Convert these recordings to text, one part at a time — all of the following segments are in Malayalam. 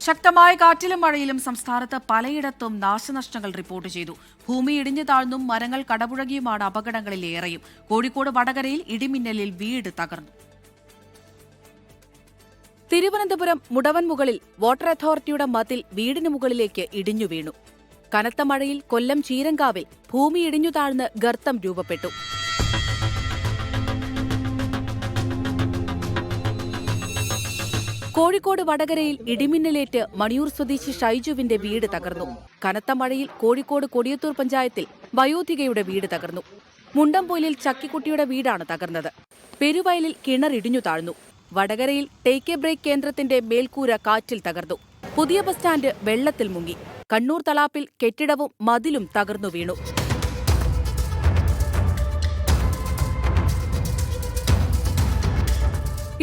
ശക്തമായ കാറ്റിലും മഴയിലും സംസ്ഥാനത്ത് പലയിടത്തും നാശനഷ്ടങ്ങൾ റിപ്പോർട്ട് ചെയ്തു. ഭൂമി ഇടിഞ്ഞു താഴ്ന്നും മരങ്ങൾ കടപുഴകിയുമാണ് അപകടങ്ങളിലേറെയും. കോഴിക്കോട് വടകരയിൽ ഇടിമിന്നലിൽ വീട് തകർന്നു. തിരുവനന്തപുരം മുടവൻമുകളിൽ വാട്ടർ അതോറിറ്റിയുടെ മതിൽ വീടിന് മുകളിലേക്ക് ഇടിഞ്ഞു വീണു. കനത്ത മഴയിൽ കൊല്ലം ചീരങ്കാവിൽ ഭൂമി ഇടിഞ്ഞു താഴ്ന്ന് ഗർത്തം രൂപപ്പെട്ടു. കോഴിക്കോട് വടകരയിൽ ഇടിമിന്നലേറ്റ് മണിയൂർ സ്വദേശി ഷൈജുവിന്റെ വീട് തകർന്നു. കനത്ത മഴയിൽ കോഴിക്കോട് കൊടിയത്തൂർ പഞ്ചായത്തിൽ വയോധികയുടെ വീട് തകർന്നു. മുണ്ടംപൊയിലിൽ ചക്കിക്കുട്ടിയുടെ വീടാണ് തകർന്നത്. പെരുവയലിൽ കിണറിടിഞ്ഞു താഴ്ന്നു. വടകരയിൽ ടേക്ക് എ ബ്രേക്ക് കേന്ദ്രത്തിന്റെ മേൽക്കൂര കാറ്റിൽ തകർന്നു. പുതിയ ബസ് സ്റ്റാൻഡ് വെള്ളത്തിൽ മുങ്ങി. കണ്ണൂർ തളാപ്പിൽ കെട്ടിടവും മതിലും തകർന്നു വീണു.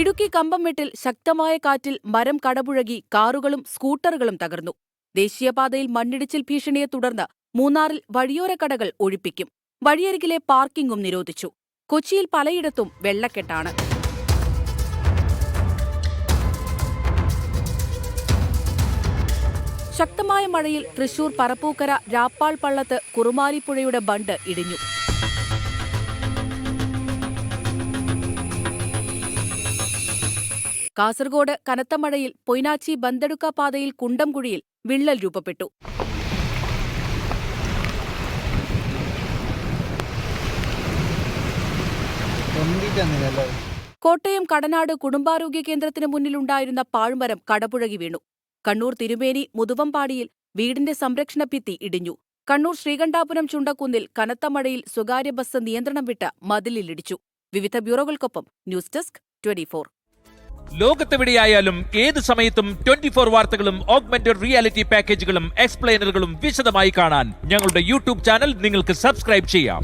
ഇടുക്കി കമ്പംമെട്ടിൽ ശക്തമായ കാറ്റിൽ മരം കടപുഴകി കാറുകളും സ്കൂട്ടറുകളും തകർന്നു. ദേശീയപാതയിൽ മണ്ണിടിച്ചിൽ ഭീഷണിയെ തുടർന്ന് മൂന്നാറിൽ വഴിയോര കടകൾ ഒഴിപ്പിക്കും. വഴിയരികിലെ പാർക്കിംഗും നിരോധിച്ചു. കൊച്ചിയിൽ പലയിടത്തും വെള്ളക്കെട്ടാണ്. ശക്തമായ മഴയിൽ തൃശൂർ പറപ്പൂക്കര രാപ്പാൾ പള്ളത്ത് കുറുമാലിപ്പുഴയുടെ ബണ്ട് ഇടിഞ്ഞു. കാസർഗോഡ് കനത്ത മഴയിൽ പൊയ്നാച്ചി ബന്തെടുക്ക പാതയിൽ കുണ്ടംകുഴിയിൽ വിള്ളൽ രൂപപ്പെട്ടു. കോട്ടയം കടനാട് കുടുംബാരോഗ്യ കേന്ദ്രത്തിന് മുന്നിലുണ്ടായിരുന്ന പാഴ്മരം കടപുഴകി വീണു. കണ്ണൂർ തിരുമേനി മുതുവമ്പാടിയിൽ വീടിന്റെ സംരക്ഷണ ഭിത്തി ഇടിഞ്ഞു. കണ്ണൂർ ശ്രീകണ്ഠാപുരം ചുണ്ടക്കുന്നിൽ കനത്ത മഴയിൽ സ്വകാര്യ ബസ് നിയന്ത്രണം വിട്ട് മതിലിലിടിച്ചു. വിവിധ ബ്യൂറോകൾക്കൊപ്പം ന്യൂസ് ഡെസ്ക് 24. ലോകത്തെവിടെയായാലും ഏത് സമയത്തും 24 വാർത്തകളും ഓഗ്മെന്റഡ് റിയാലിറ്റി പാക്കേജുകളും എക്സ്പ്ലെയിനറുകളും വിശദമായി കാണാൻ ഞങ്ങളുടെ യൂട്യൂബ് ചാനൽ നിങ്ങൾക്ക് സബ്സ്ക്രൈബ് ചെയ്യാം.